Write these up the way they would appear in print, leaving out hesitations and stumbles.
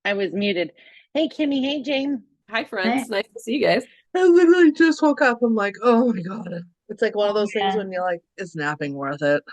I was muted. Hey, Kimmy. Hey, Jane. Hi, Hey. friends. Nice to see you guys. I literally just woke up. I'm like, oh my God. It's like one of Oh those things yeah. when you're like, is napping worth it?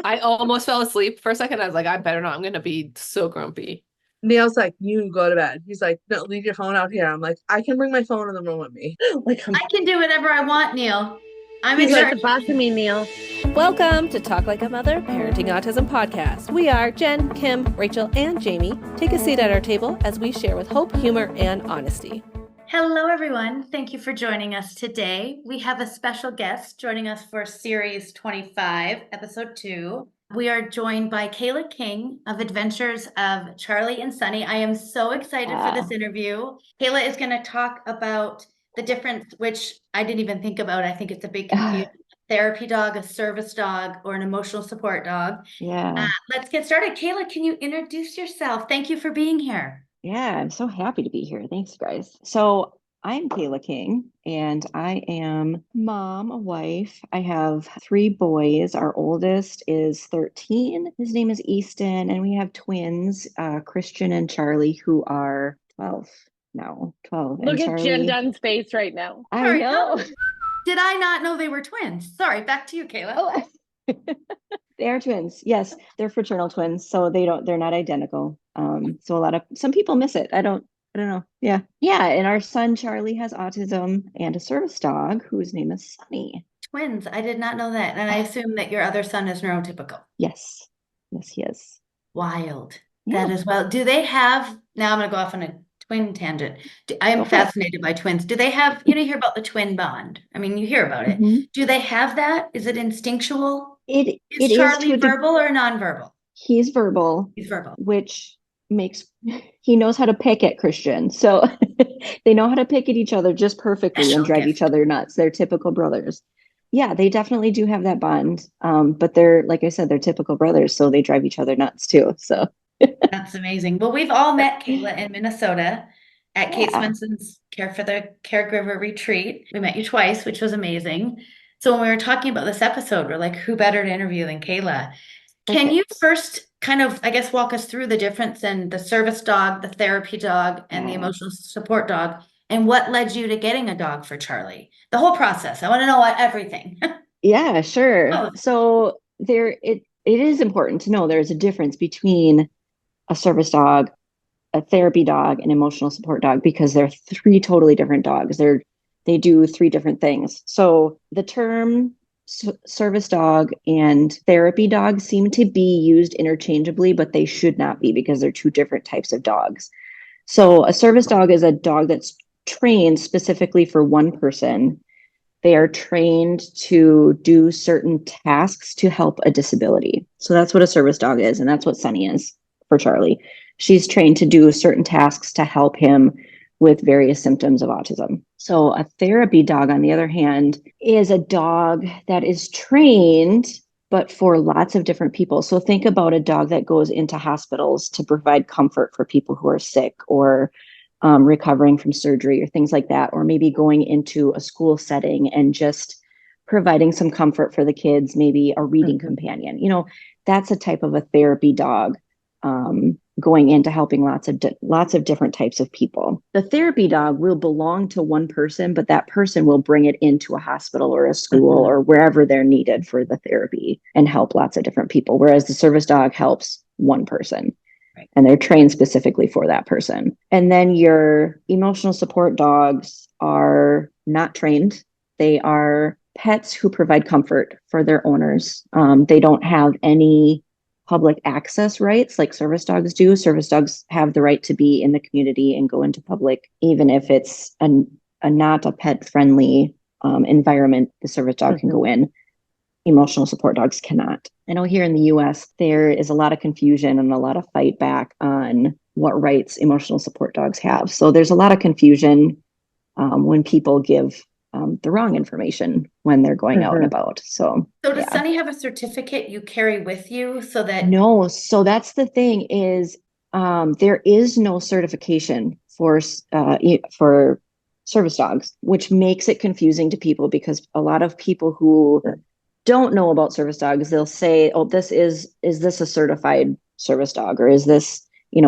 I almost fell asleep for a second. I was like, I better not. I'm gonna be so grumpy. Neil's like, you go to bed. He's like, no, leave your phone out here. I'm like, I can bring my phone in the room with me. Like I can do whatever I want, Neil. I'm in he's You're like, the charge. boss of me, Neil. Welcome to Talk Like a Mother Parenting Autism Podcast. We are Jen, Kim, Rachel, and Jamie. Take a seat at our table as we share with hope, humor, and honesty. Hello, everyone. Thank you for joining us today. We have a special guest joining us for Series 25, Episode 2. We are joined by Kayla King of Adventures of Charlie and Sunny. I am so excited for this interview. Kayla is going to talk about the difference, which I didn't even think about. I think it's a big confusion. Therapy dog, a service dog, or an emotional support dog. Yeah. Let's get started. Kayla, can you introduce yourself? Thank you for being here. Yeah, I'm so happy to be here. Thanks, guys. So I'm Kayla King, and I am mom, a wife. I have three boys. Our oldest is 13. His name is Easton, and we have twins, Christian and Charlie, who are 12 now. 12. Look And at Jen Charlie, Dunn's face right now. I Sorry, know. did I not know they were twins? Sorry, back to you, Kayla. Oh, they are twins. Yes, they're fraternal twins, so they're not identical. So some people miss it. I don't know. Yeah. Yeah. And our son Charlie has autism and a service dog whose name is Sunny. Twins. I did not know that. And I assume that your other son is neurotypical. Yes. Yes, he is. Wild. That Yeah. as well. Do they have, now I'm going to go off on a twin tangent. I am Go for it. fascinated by twins. Do they have, you hear about the twin bond? I mean, you hear about it. Mhm. Do they have that? Is it instinctual? It Is is to Charlie a verbal or nonverbal? he's verbal, He's verbal. which makes he knows how to pick at Christian. So they know how to pick at each other just perfectly and Special drive each gift. other nuts. They're typical brothers. Yeah, they definitely do have that bond. But they're, like I said, they're typical brothers, so they drive each other nuts too. So That's amazing. Well, we've all met Kayla in Minnesota at Kate yeah. Swenson's Care for the Caregiver retreat. We met you twice, which was amazing. So when we were talking about this episode, we're like, who better to interview than Kayla? Can you Perfect. first kind of, I guess, walk us through the difference in the service dog, the therapy dog, and the Yeah. emotional support dog, and what led you to getting a dog for Charlie? The whole process. I want to know everything. Yeah, sure. Oh, So it is important to know there's a difference between a service dog, a therapy dog, an emotional support dog, because they're three totally different dogs. They do three different things. So the term service dog and therapy dog seem to be used interchangeably, but they should not be because they're two different types of dogs. So a service dog is a dog that's trained specifically for one person. They are trained to do certain tasks to help a disability. So that's what a service dog is, and that's what Sunny is for Charlie. She's trained to do certain tasks to help him with various symptoms of autism. So a therapy dog, on the other hand, is a dog that is trained, but for lots of different people. So think about a dog that goes into hospitals to provide comfort for people who are sick or recovering from surgery or things like that, or maybe going into a school setting and just providing some comfort for the kids, maybe a reading companion. That's a type of a therapy dog, going into helping lots of different types of people. The therapy dog will belong to one person, but that person will bring it into a hospital or a school or wherever they're needed for the therapy and help lots of different people. Whereas the service dog helps one person. Right. And they're trained specifically for that person. And then your emotional support dogs are not trained. They are pets who provide comfort for their owners. They don't have any public access rights like service dogs do. Service dogs have the right to be in the community and go into public, even if it's a not a pet friendly environment. The service dog can go in. Emotional support dogs cannot. I know here in the US, there is a lot of confusion and a lot of fight back on what rights emotional support dogs have. So there's a lot of confusion when people give the wrong information when they're going out and about. So does yeah. Sunny have a certificate you carry with you so that No, so that's the thing is there is no certification for service dogs, which makes it confusing to people because a lot of people who don't know about service dogs, they'll say, "Oh, is this a certified service dog, or is this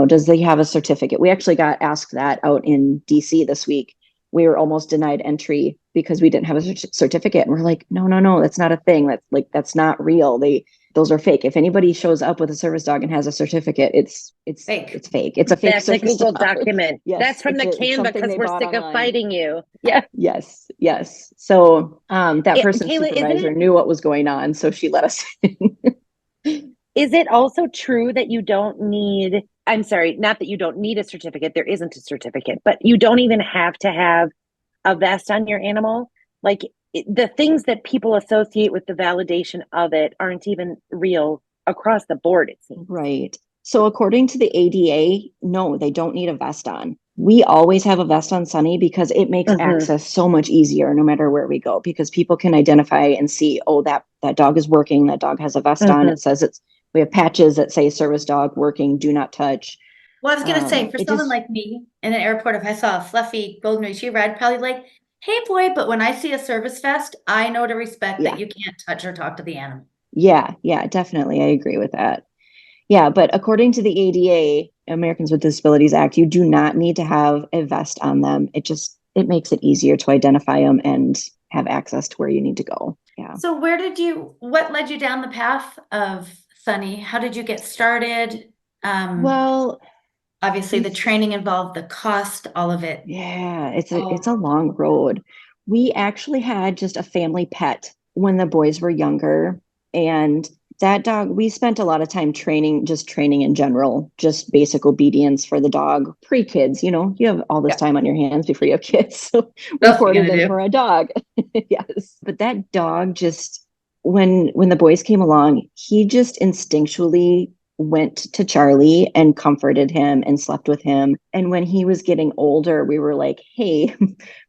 does they have a certificate? We actually got asked that out in DC this week. We were almost denied entry because we didn't have a certificate. And we're like, no, that's not a thing. That's not real. Those are fake. If anybody shows up with a service dog and has a certificate, it's Fake. It's fake. It's a fake That's a service Google dog. document. Yes, That's from the it's Canva something because they we're bought sick of online. fighting you. Yeah. Yes. So that person's Kayla, supervisor knew what was going on, so she let us in. is it also true that you don't need, I'm sorry, not that you don't need a certificate, there isn't a certificate, but you don't even have to have a vest on your animal? Like the things that people associate with the validation of it aren't even real across the board, it seems. Right. So according to the ADA, no, they don't need a vest on. We always have a vest on Sunny because it makes access so much easier no matter where we go, because people can identify and see, oh, that dog is working. That dog has a vest on. It says we have patches that say service dog working, do not touch. Well, I was going to say, for someone like me in an airport, if I saw a fluffy golden retriever, I'd probably like, hey, boy. But when I see a service vest, I know to respect that you can't touch or talk to the animal. Yeah, definitely. I agree with that. Yeah, but according to the ADA, Americans with Disabilities Act, you do not need to have a vest on them. It makes it easier to identify them and have access to where you need to go. Yeah. So what led you down the path of Sunny? How did you get started? Well, obviously the training involved, the cost, all of it. Yeah, it's a long road. We actually had just a family pet when the boys were younger, and that dog, we spent a lot of time training in general, just basic obedience for the dog, pre-kids, you have all this time on your hands before you have kids. So we ported in for a dog. Yes. But that dog just, when the boys came along, he just instinctually went to Charlie and comforted him and slept with him. And when he was getting older, we were like, hey,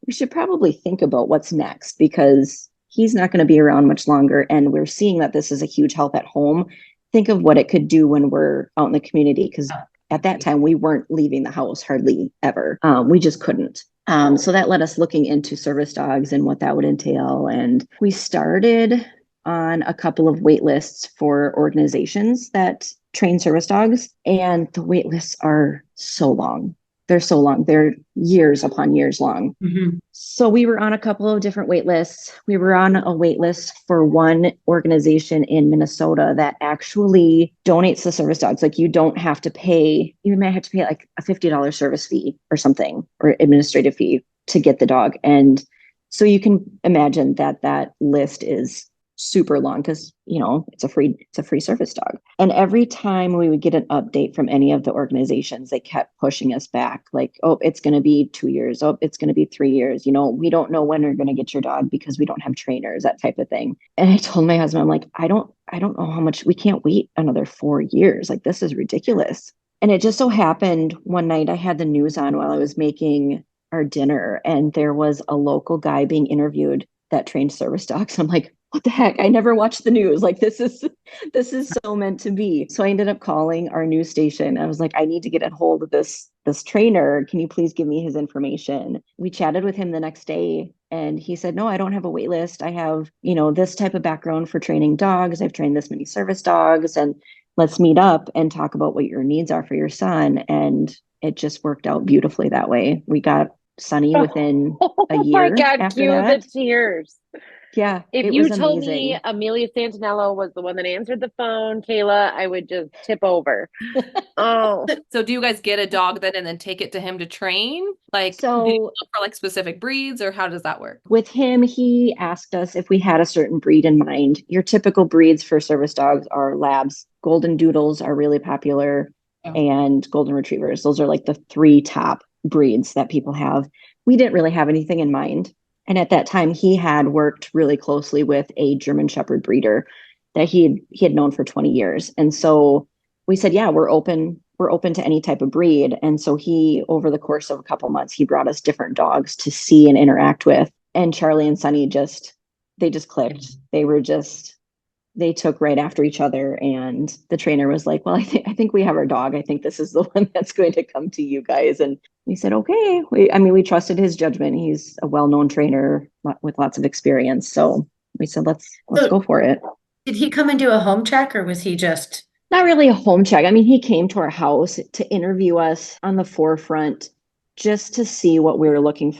we should probably think about what's next, because he's not going to be around much longer. And we're seeing that this is a huge help at home. Think of what it could do when we're out in the community, because at that time we weren't leaving the house hardly ever. We just couldn't. So that led us looking into service dogs and what that would entail. And we started on a couple of wait lists for organizations that train service dogs. And the wait lists are so long. They're so long. They're years upon years long. Mm-hmm. So we were on a couple of different wait lists. We were on a wait list for one organization in Minnesota that actually donates the service dogs. Like you don't have to pay, you might have to pay like a $50 service fee or something, or administrative fee to get the dog. And so you can imagine that list is super long because it's a free service dog. And every time we would get an update from any of the organizations, they kept pushing us back, like, oh, it's going to be 2 years, oh, it's going to be 3 years, we don't know when you're going to get your dog because we don't have trainers, that type of thing. And I told my husband, I'm like, I don't know how much, we can't wait another 4 years, like this is ridiculous. And it just so happened one night I had the news on while I was making our dinner, and there was a local guy being interviewed that trained service dogs. I'm like, what the heck? I never watched the news. Like this is so meant to be. So I ended up calling our news station. I was like, I need to get a hold of this trainer. Can you please give me his information? We chatted with him the next day, and he said, no, I don't have a wait list. I have, this type of background for training dogs. I've trained this many service dogs, and let's meet up and talk about what your needs are for your son. And it just worked out beautifully that way. We got Sunny within a year. Oh my God, after cue that. the tears. Yeah. If you told me Amelia Santinello was the one that answered the phone, Kayla, I would just tip over. Oh. So do you guys get a dog then and then take it to him to train? Like, so do you look for like specific breeds, or how does that work? With him, he asked us if we had a certain breed in mind. Your typical breeds for service dogs are labs. Golden doodles are really popular, and golden retrievers. Those are like the 3 top breeds that people have. We didn't really have anything in mind. And at that time, he had worked really closely with a German Shepherd breeder that he had known for 20 years. And so we said, yeah, we're open to any type of breed. And so he, over the course of a couple months, he brought us different dogs to see and interact with. And Charlie and Sunny they just clicked. They took right after each other. And the trainer was like, well, I think we have our dog. I think this is the one that's going to come to you guys. And we said, okay. We trusted his judgment. He's a well-known trainer with lots of experience. So we said, let's go for it. Did he come and do a home check, or was he just Not really a home check. I mean, he came to our house to interview us on the forefront just to see what we were looking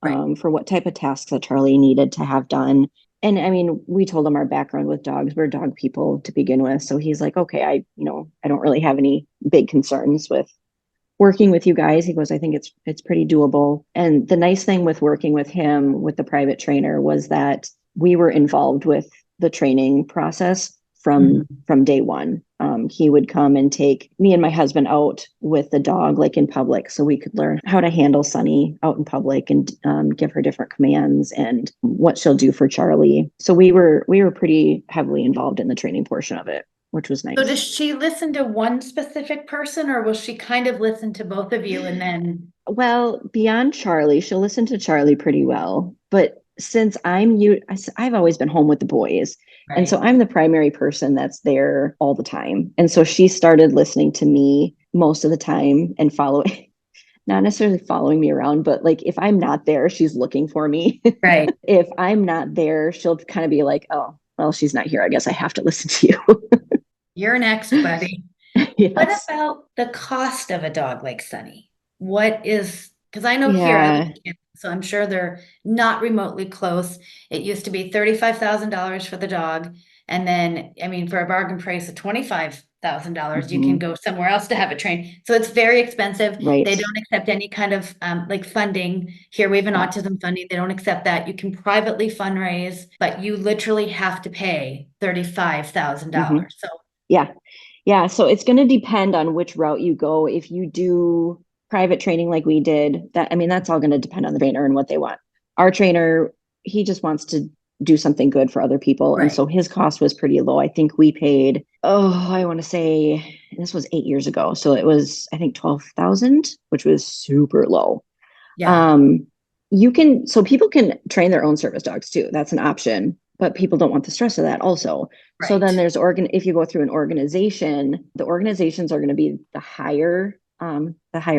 Right. for what type of tasks that Charlie needed to have done. And I mean, we told him our background with dogs. We're dog people to begin with. So he's like, okay, I don't really have any big concerns with working with you guys. He goes, I think it's pretty doable. And the nice thing with working with him with the private trainer was that we were involved with the training process from day one. He would come and take me and my husband out with the dog, like in public, so we could learn how to handle Sunny out in public and give her different commands and what she'll do for Charlie. So we were pretty heavily involved in the training portion of it, which was So nice. does she listen to one specific person, or will she kind of listen to both of you and then? Well, beyond Charlie, she'll listen to Charlie pretty well. But since I've always been home with the boys. And so Right. I'm the primary person that's there all the time. And so she started listening to me most of the time and following, not necessarily following me around, but like if I'm not there, she's looking for me. Right. If I'm not there, she'll kind of be like, oh, well, she's not here. I guess I have to listen to you. You're next, buddy. What Yes. about the cost of a dog like Sunny? What is, because I know here I live Yeah. in Kansas, so I'm sure they're not remotely close. It used to be $35,000 for the dog. And then, I mean, for a bargain price of $25,000, you can Mhm. go somewhere else to have it trained. So it's very expensive. Right. They don't accept any kind of like funding. Here we have an Yeah. autism funding. They don't accept that. You can privately fundraise, but you literally have to pay hmm $35,000. So Yeah. Yeah, so it's going to depend on which route you go. If you do private training like we did, that I mean, that's all going to depend on the trainer and what they want. Our trainer, he just wants to do something good for other people, and right. so his cost was pretty low. I think we paid, oh, I want to say this was 8 years ago, so it was I think 12,000, which was super low. Yeah. Um, so people can train their own service dogs too. That's an option, but people don't want the stress of that also. So then Right. if you go through an organization, the organizations are going to be the higher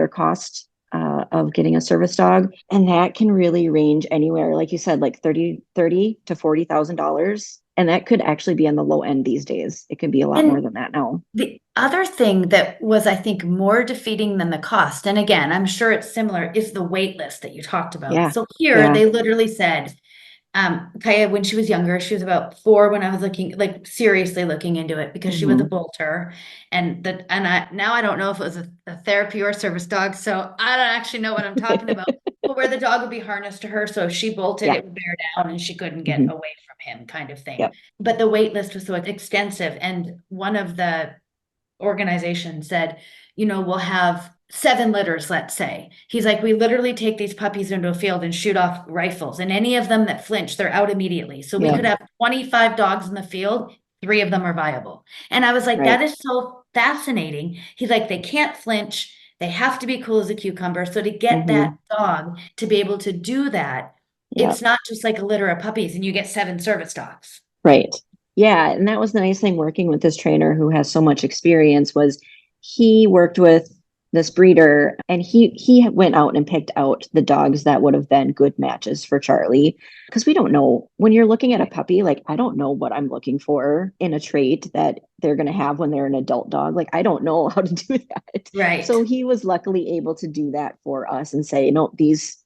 cost of getting a service dog. And that can really range anywhere, like you said, like 30 to $40,000. And that could actually be on the low end these days. It could be a lot more And than that now. the other thing that was, I think, more defeating than the cost, and again, I'm sure it's similar, is the wait list that you talked about. Yeah. So here Yeah. they literally said, Kaya, when she was younger, she was about 4 when I was looking, like seriously looking into it because she was a hmm bolter. Now I don't know if it was a therapy or a service dog, so I don't actually know what I'm talking about. But where the dog would be harnessed to her, so if she bolted, Yeah. it would bear down and she couldn't get hmm away from him, kind of thing. Yep. But the wait list was so extensive, and one of the organization said, we'll have 7 litters, let's say. He's like, we literally take these puppies into a field and shoot off rifles, and any of them that flinch, they're out immediately. So we Yep. could have 25 dogs in the field, 3 of them are viable. And I was like, that Right. is so fascinating. He's like, they can't flinch. They have to be cool as a cucumber. So to get that hmm dog to be able to do that, it's Yep. not just like a litter of puppies and you get 7 service dogs. Right. Yeah, and that was the nice thing working with this trainer who has so much experience was he worked with this breeder and he went out and picked out the dogs that would have been good matches for Charlie because we don't know when you're looking at a puppy, like I don't know what I'm looking for in a trait that they're going to have when they're an adult dog. Like I don't know how to do that. Right. So he was luckily able to do that for us and say, no, these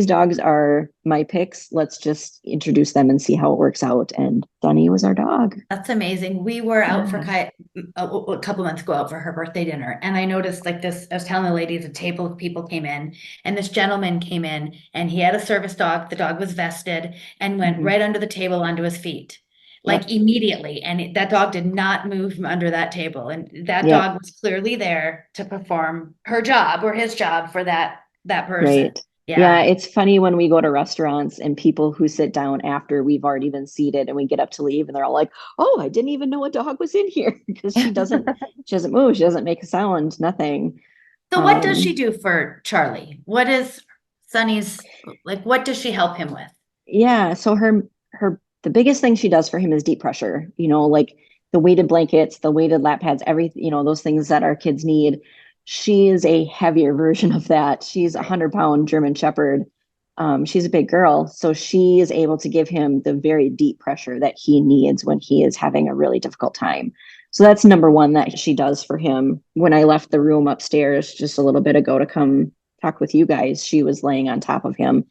dogs are my picks. Let's just introduce them and see how it works out. And Dunny was our dog. That's amazing. We were out for Yeah. a couple months ago out for her birthday dinner, and I noticed like this. I was telling the ladies, a table of people came in, and this gentleman came in, and he had a service dog. The dog was vested and went hmm right under the table onto his feet, like Yep. immediately. And that dog did not move from under that table, and that Yep. dog was clearly there to perform her job or his job for that person. Right. Yeah. Yeah. It's funny when we go to restaurants and people who sit down after we've already been seated and we get up to leave and they're all like, oh, I didn't even know a dog was in here because she doesn't move. She doesn't make a sound, nothing. So what does she Um, do for Charlie? What is Sunny's like? What does she help him with? Yeah, so the biggest thing she does for him is deep pressure, like the weighted blankets, the weighted lap pads, everything, those things that our kids need. She is a heavier version of that. She's a Right. 100-pound German Shepherd. She's a big girl, so she is able to give him the very deep pressure that he needs when he is having a really difficult time. So that's number one that she does for him. When I left the room upstairs just a little bit ago to come talk with you guys, she was laying on top of him.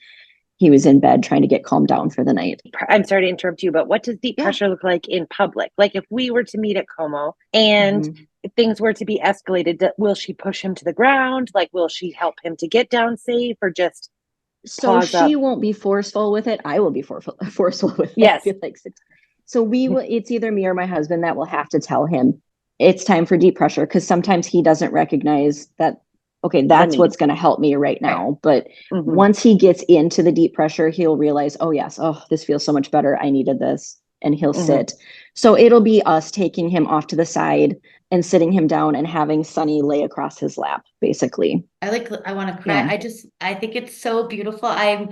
He was in bed trying to get calmed down for the night. I'm sorry to interrupt you, but what does deep pressure look like in public? Like if we were to meet at Como and if things were to be escalated, will she push him to the ground? Like, will she help him to get down safe or just so she won't be forceful with it. I will be forceful with it. Yes. I feel like so we will, it's either me or my husband that will have to tell him it's time for deep pressure, because sometimes he doesn't recognize that, okay, that's what's going to help me right now. But once he gets into the deep pressure, he'll realize, oh yes, oh, this feels so much better. I needed this. And he'll sit. So it'll be us taking him off to the side and sitting him down and having Sunny lay across his lap, basically. I want to cry. Yeah. I think it's so beautiful. I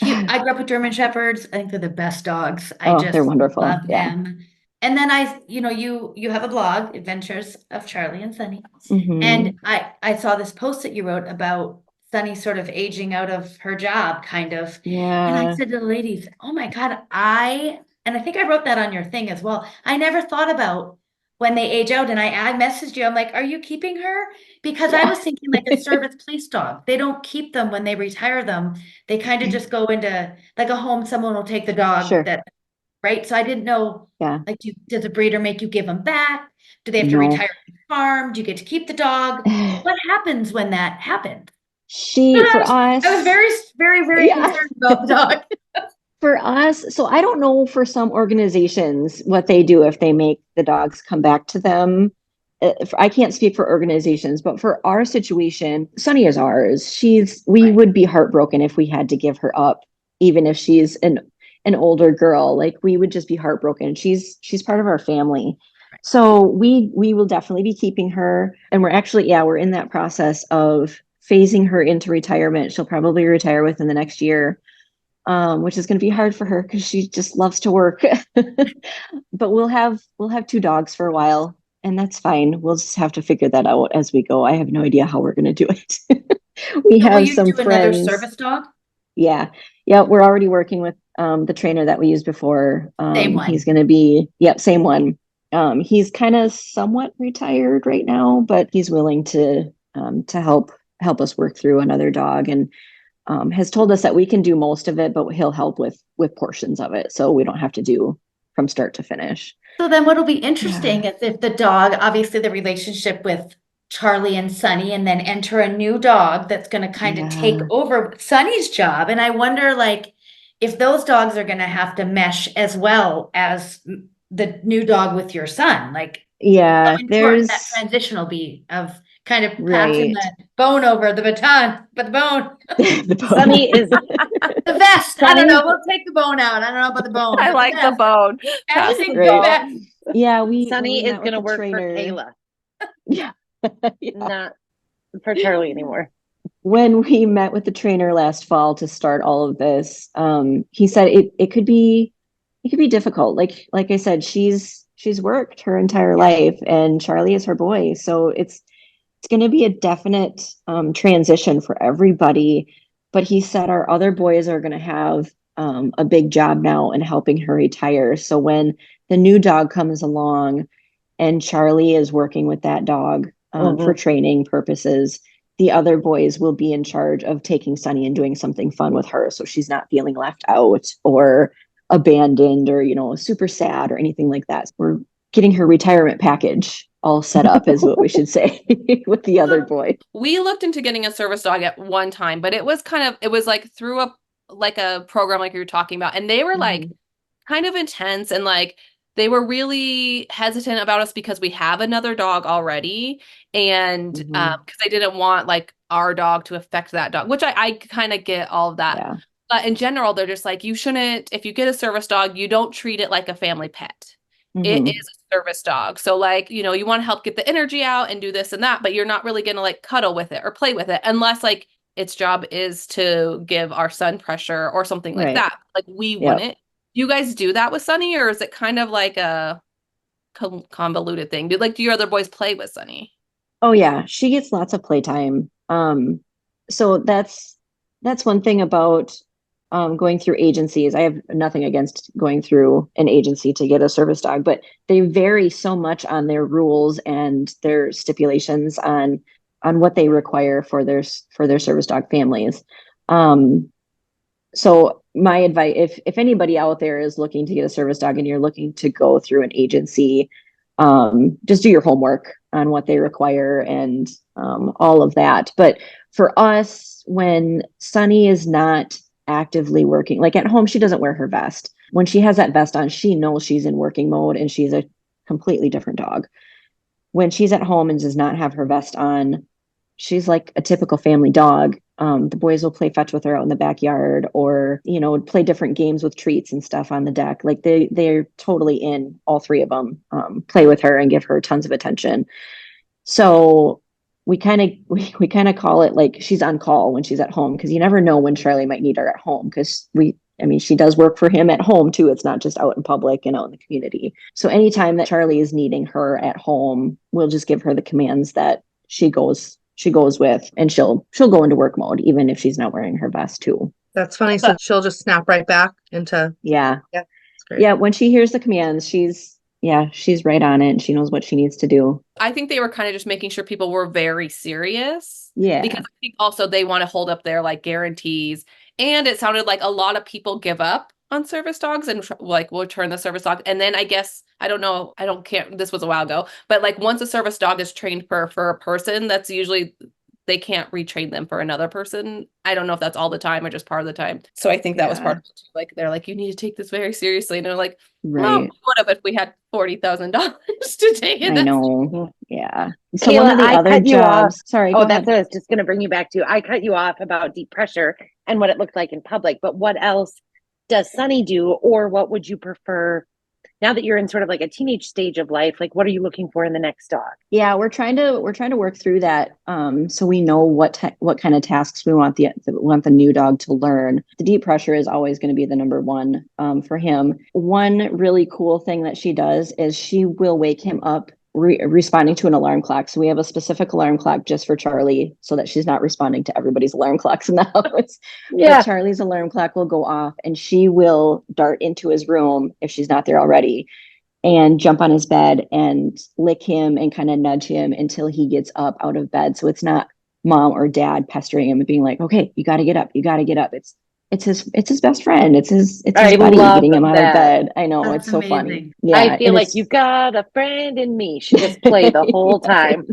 grew up with German Shepherds. I think they're the best dogs. They're wonderful. Love them. And then you have a blog, Adventures of Charlie and Sunny. And I saw this post that you wrote about Sunny sort of aging out of her job, kind of. Yeah. And I said to the ladies, oh my God, and I think I wrote that on your thing as well. I never thought about when they age out. And I messaged you, I'm like, are you keeping her? Because I was thinking like a service police dog. They don't keep them when they retire them. They kind of just go into like a home. Someone will take the dog right? So I didn't know, like, does the breeder make you give them back? Do they have to retire from the farm? Do you get to keep the dog? What happens when that happens? For us, I was very, very, very concerned about the dog. For us, so I don't know for some organizations what they do if they make the dogs come back to them. I can't speak for organizations, but for our situation, Sunny is ours. We would be heartbroken if we had to give her up, even if she's an older girl. Like, we would just be heartbroken. She's part of our family. So we will definitely be keeping her. And we're actually, we're in that process of phasing her into retirement. She'll probably retire within the next year. Which is going to be hard for her because she just loves to work. But we'll have 2 dogs for a while, and that's fine. We'll just have to figure that out as we go. I have no idea how we're going to do it. We have some friends. Another service dog? Yeah. We're already working with the trainer that we used before. Same one. He's going to be same one. He's kind of somewhat retired right now, but he's willing to help us work through another dog, and has told us that we can do most of it, but he'll help with portions of it. So we don't have to do from start to finish. So then what'll be interesting is if the dog, obviously the relationship with Charlie and Sunny, and then enter a new dog that's going to kind of take over Sunny's job. And I wonder, like, if those dogs are going to have to mesh as well as the new dog with your son. Like, how important that transition will be of kind of passing the bone over the baton, but the bone. Sunny is the vest. I don't know. We'll take the bone out. I don't know about the bone. I like the bone. Passing the vest. Yeah, Sunny is going to work for Kayla. Not for Charlie anymore. When we met with the trainer last fall to start all of this, he said it could be difficult. Like I said, she's worked her entire life, and Charlie is her boy. So it's going to be a definite transition for everybody. But he said our other boys are going to have a big job now in helping her retire. So when the new dog comes along and Charlie is working with that dog for training purposes, the other boys will be in charge of taking Sunny and doing something fun with her. So she's not feeling left out or abandoned or, super sad or anything like that. We're getting her retirement package all set up is what we should say with the other boy. We looked into getting a service dog at one time, but it was like through a program like you were talking about. And they were like kind of intense, and like they were really hesitant about us because we have another dog already. And because they didn't want like our dog to affect that dog, which I kind of get all of that. Yeah. But in general, they're just like, you shouldn't, if you get a service dog, you don't treat it like a family pet. It is a service dog. So like, you want to help get the energy out and do this and that, but you're not really going to like cuddle with it or play with it unless like its job is to give our son pressure or something like that. Like we wouldn't. Do you guys do that with Sunny, or is it kind of like a convoluted thing? Do your other boys play with Sunny? Oh yeah, she gets lots of playtime. So that's one thing about going through agencies. I have nothing against going through an agency to get a service dog, but they vary so much on their rules and their stipulations on what they require for their service dog families. So my advice, if anybody out there is looking to get a service dog and you're looking to go through an agency, just do your homework on what they require and all of that. But for us, when Sunny is not actively working, like at home, she doesn't wear her vest. When she has that vest on, she knows she's in working mode and she's a completely different dog. When she's at home and does not have her vest on, she's like a typical family dog. The boys will play fetch with her out in the backyard or, play different games with treats and stuff on the deck. Like they're totally in, all three of them, play with her and give her tons of attention. So we kind of call it like she's on call when she's at home, because you never know when Charlie might need her at home, because she does work for him at home too. It's not just out in public and out in the community. So anytime that Charlie is needing her at home, we'll just give her the commands that she goes with, and she'll go into work mode even if she's not wearing her vest too. That's funny. So she'll just snap right back into. Yeah. That's great. Yeah. When she hears the commands, she's right on it and she knows what she needs to do. I think they were kind of just making sure people were very serious. Yeah. Because I think also they want to hold up their like guarantees. And it sounded like a lot of people give up on service dogs and like will turn the service dog. And then I guess, I don't know, this was a while ago, but like once a service dog is trained for a person, that's usually, they can't retrain them for another person. I don't know if that's all the time or just part of the time. So I think that was part of it too. Like, they're like, you need to take this very seriously. And they're like, well, we would have if we had $40,000 to take it. I know. Yeah. So Kayla, one of the I other cut you jobs, off. sorry. Oh, that's what I was just going to bring you back to. I cut you off about deep pressure and what it looked like in public, but what else does Sunny do, or what would you prefer now that you're in sort of like a teenage stage of life? Like, what are you looking for in the next dog? Yeah, we're trying to work through that, so we know what kind of tasks we want the new dog to learn. The deep pressure is always going to be the number one for him. One really cool thing that she does is she will wake him up responding to an alarm clock. So we have a specific alarm clock just for Charlie, so that she's not responding to everybody's alarm clocks in the house. Yeah. But Charlie's alarm clock will go off and she will dart into his room if she's not there already and jump on his bed and lick him and kind of nudge him until he gets up out of bed. So it's not mom or dad pestering him and being like, okay, you got to get up. You got to get up. It's his best friend. It's his buddy getting him out of bed. I know. That's it's so amazing. Funny. Yeah, I feel like you've got a friend in me. She just play the whole time.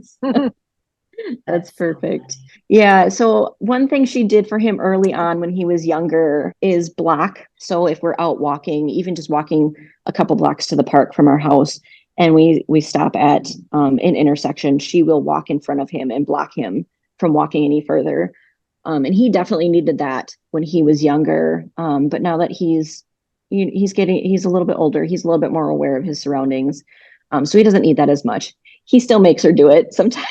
That's perfect. Yeah. So one thing she did for him early on when he was younger is block. So if we're out walking, even just walking a couple blocks to the park from our house, and we stop at an intersection, she will walk in front of him and block him from walking any further. And he definitely needed that when he was younger. But now that he's a little bit older, he's a little bit more aware of his surroundings. So he doesn't need that as much. He still makes her do it sometimes,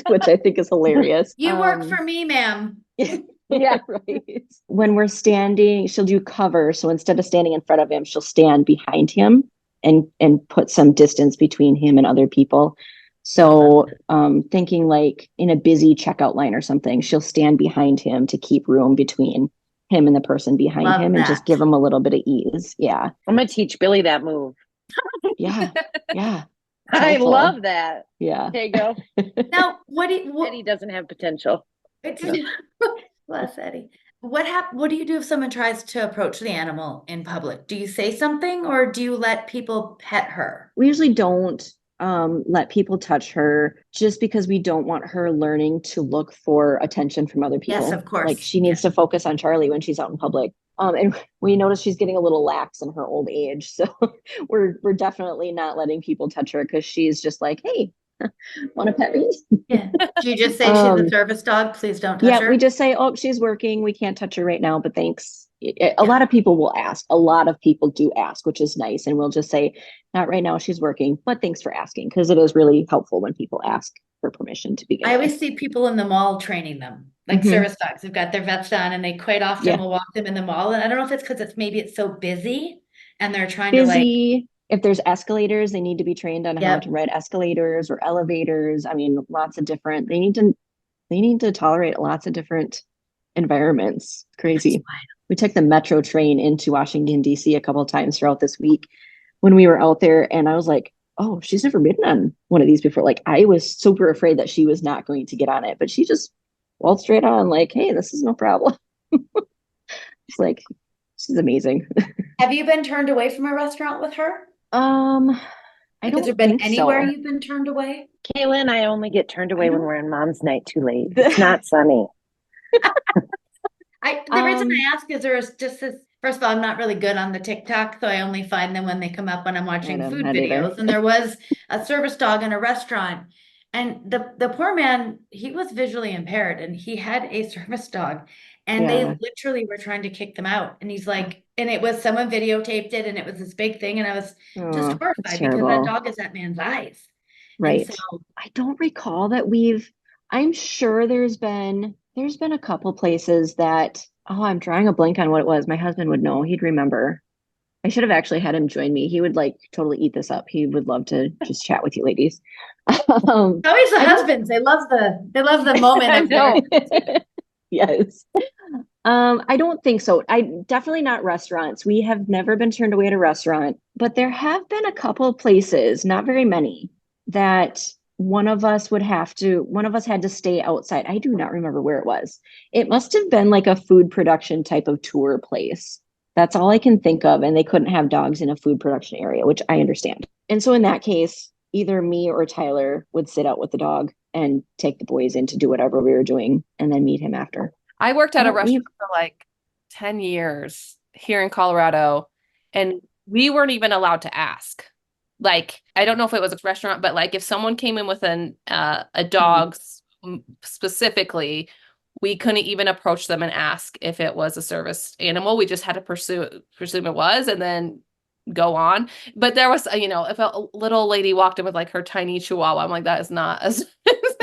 which I think is hilarious. You work for me, ma'am. Yeah, right. When we're standing, she'll do cover. So instead of standing in front of him, she'll stand behind him and put some distance between him and other people. So thinking like in a busy checkout line or something, she'll stand behind him to keep room between him and the person behind him and just give him a little bit of ease. Yeah. I'm going to teach Billy that move. Yeah. Yeah. I love that. Yeah. There you go. Now, Eddie doesn't have potential. Bless Eddie. What do you do if someone tries to approach the animal in public? Do you say something or do you let people pet her? We usually don't let people touch her, just because we don't want her learning to look for attention from other people. Yes, of course. Like she needs to focus on Charlie when she's out in public. And we notice she's getting a little lax in her old age. So we're definitely not letting people touch her, because she's just like, hey, want to pet me? Yeah. Do you just say she's a service dog? Please don't touch her. Yeah, we just say, oh, she's working. We can't touch her right now, but thanks. A lot of people will ask. A lot of people do ask, which is nice. And we'll just say, not right now, she's working, but thanks for asking, because it is really helpful when people ask for permission to begin. I always see people in the mall training them, like service dogs. They've got their vets on and they quite often will walk them in the mall. And I don't know if it's because it's so busy and they're trying to like. If there's escalators, they need to be trained on how to ride escalators or elevators. I mean, lots of different, they need to tolerate lots of different environments. Crazy. we took the metro train into Washington, D.C. a couple of times throughout this week when we were out there. And I was like, oh, she's never been on one of these before. Like, I was super afraid that she was not going to get on it, but she just waltzed straight on like, hey, this is no problem. It's like, she's amazing. Have you been turned away from a restaurant with her? I Like, has there don't been think anywhere so. you've been turned away? Kayla and I only get turned away when we're on mom's night too late. It's not sunny. The reason I ask is there's just this. First of all, I'm not really good on the TikTok, so I only find them when they come up when I'm watching food not either. videos. And there was a service dog in a restaurant, and the poor man, he was visually impaired, and he had a service dog, and they Yeah. literally were trying to kick them out. And he's like, and it was someone videotaped it, and it was this big thing, and I was just Oh, horrified that's because that terrible. dog is that man's eyes. And Right. so I don't recall that I'm sure there's been a couple places that, oh, I'm drawing a blank on what it was. My husband would know. He'd remember. I should have actually had him join me. He would like totally eat this up. He would love to just chat with you ladies. always the husbands, they love the moment of their Yes. I don't think so. I definitely not restaurants. We have never been turned away at a restaurant, but there have been a couple of places, not very many, that one of us had to stay outside. I do not remember where it was. It must have been like a food production type of tour place. That's all I can think of. And they couldn't have dogs in a food production area, which I understand. And so in that case, either me or Tyler would sit out with the dog and take the boys in to do whatever we were doing and then meet him after. I worked at a Well, restaurant for like 10 years here in Colorado, and we weren't even allowed to ask. Like, I don't know if it was a restaurant, but like if someone came in with a dog specifically, we couldn't even approach them and ask if it was a service animal. We just had to presume it was, and then go on. But there was, if a little lady walked in with like her tiny chihuahua, I'm like, that is not as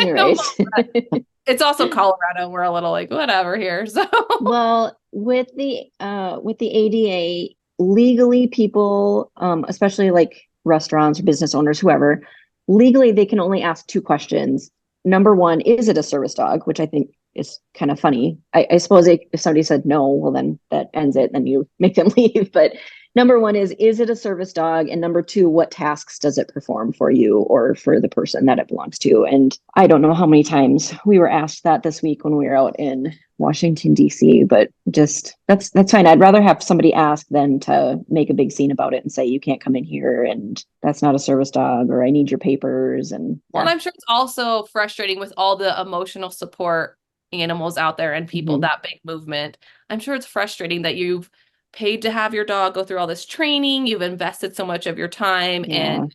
You're right. It's also Colorado, and we're a little like whatever here. So Well, with the ADA, legally people, especially like restaurants or business owners, whoever, legally they can only ask two questions. Number one, is it a service dog? Which I think is kind of funny. I suppose if somebody said no, well then that ends it. Then you make them leave. But number one is it a service dog? And number two, what tasks does it perform for you or for the person that it belongs to? And I don't know how many times we were asked that this week when we were out in Washington, D.C., but just that's fine. I'd rather have somebody ask than to make a big scene about it and say, you can't come in here and that's not a service dog, or I need your papers. And well, I'm sure it's also frustrating with all the emotional support animals out there and people, that big movement. I'm sure it's frustrating that you've paid to have your dog go through all this training. You've invested so much of your time and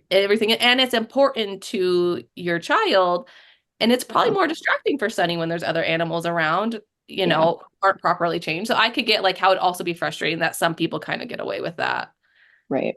everything, and it's important to your child. And it's probably more distracting for Sunny when there's other animals around, aren't properly trained. So I could get like how it'd also be frustrating that some people kind of get away with that. Right.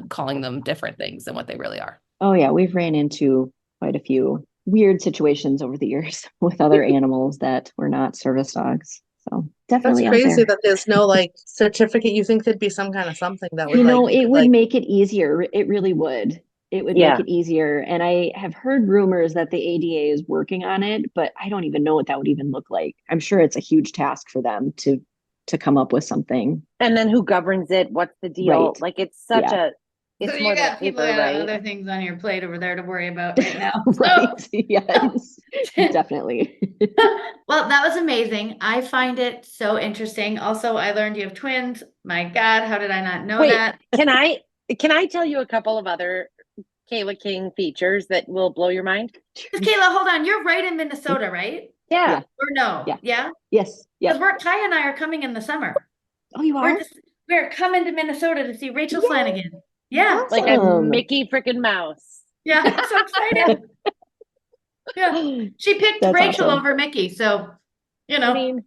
Calling them different things than what they really are. Oh yeah, we've ran into quite a few weird situations over the years with other animals that were not service dogs. So definitely That's crazy out there. that there's no like certificate. You think there'd be some kind of something that would it would make it easier. It really would. It would make it easier. And I have heard rumors that the ADA is working on it, but I don't even know what that would even look like. I'm sure it's a huge task for them to come up with something. And then who governs it? What's the deal? Right. Like it's such it's so more you than got people paper, that have right? other things on your plate over there to worry about right now. Right. Yes, definitely. Well, that was amazing. I find it so interesting. Also, I learned you have twins. My God, how did I not know that? Can I tell you a couple of other Kayla King features that will blow your mind? Kayla, hold on. You're right in Minnesota, right? Yeah. Or no? Yeah. Yes. Yeah. Because Ty and I are coming in the summer. Oh, you are? We're coming to Minnesota to see Rachel Flanagan. Yeah. Awesome. Like a Mickey freaking Mouse. Yeah. I'm so excited. Yeah. She picked That's Rachel awesome. over Mickey. So, I mean,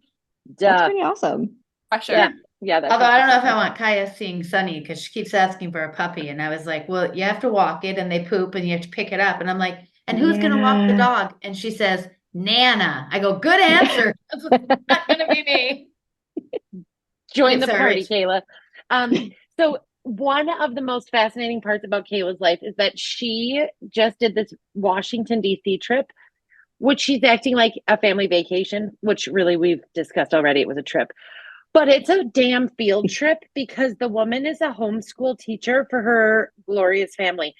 that's pretty awesome. Pressure. Yeah. Although I don't know if I want Kaya seeing Sunny because she keeps asking for a puppy. And I was like, well, you have to walk it and they poop and you have to pick it up. And I'm like, and who's going to walk the dog? And she says, Nana. I go, good answer. It's not going to be me. Join the party, Kayla. So one of the most fascinating parts about Kayla's life is that she just did this Washington, D.C. trip, which she's acting like a family vacation, which really we've discussed already. It was a trip. But it's a damn field trip because the woman is a homeschool teacher for her glorious family.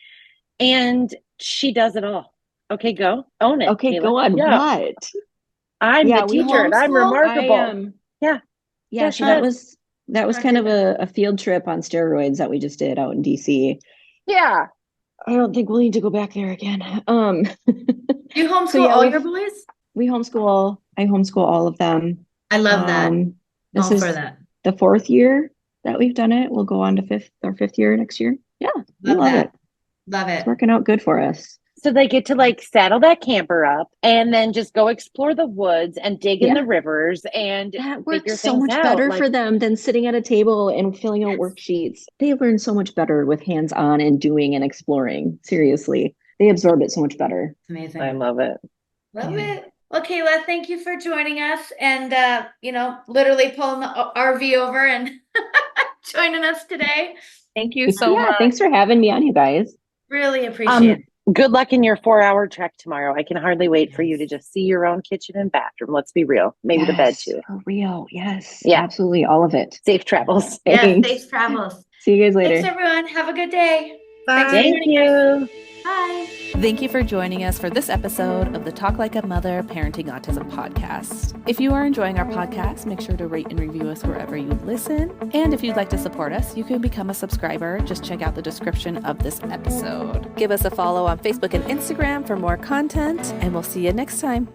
And she does it all. Okay, go. Own it. Okay, Kayla. go on. Yeah. What? I'm Yeah, the we teacher and I'm homeschool? remarkable. Yeah. Yeah, she so does. that was kind of a field trip on steroids that we just did out in DC. Yeah. I don't think we'll need to go back there again. You homeschool So, yeah, all your boys? I homeschool all of them. I love that. This All is for that. the 4th year that we've done it. We'll go on to our fifth year next year. Yeah, we love that. it. Love it. It's working out good for us. So they get to like saddle that camper up and then just go explore the woods and dig in the rivers and That figure works so things much out. better Like, for them than sitting at a table and filling out worksheets. They learn so much better with hands-on and doing and exploring. Seriously, they absorb it so much better. Amazing. I love it. Love it. Well, Kayla, thank you for joining us and, literally pulling the RV over and joining us today. Thank you so much. Thanks for having me on, you guys. Really appreciate it. Good luck in your 4-hour trek tomorrow. I can hardly wait for you to just see your own kitchen and bathroom. Let's be real. Maybe the bed too. For real. Yes. Yeah. Absolutely. All of it. Safe travels. Yes, safe travels. See you guys later. Thanks, everyone. Have a good day. Bye. Thank you. Bye. Thank you for joining us for this episode of the Talk Like a Mother Parenting Autism podcast. If you are enjoying our podcast, make sure to rate and review us wherever you listen. And if you'd like to support us, you can become a subscriber. Just check out the description of this episode. Give us a follow on Facebook and Instagram for more content, and we'll see you next time.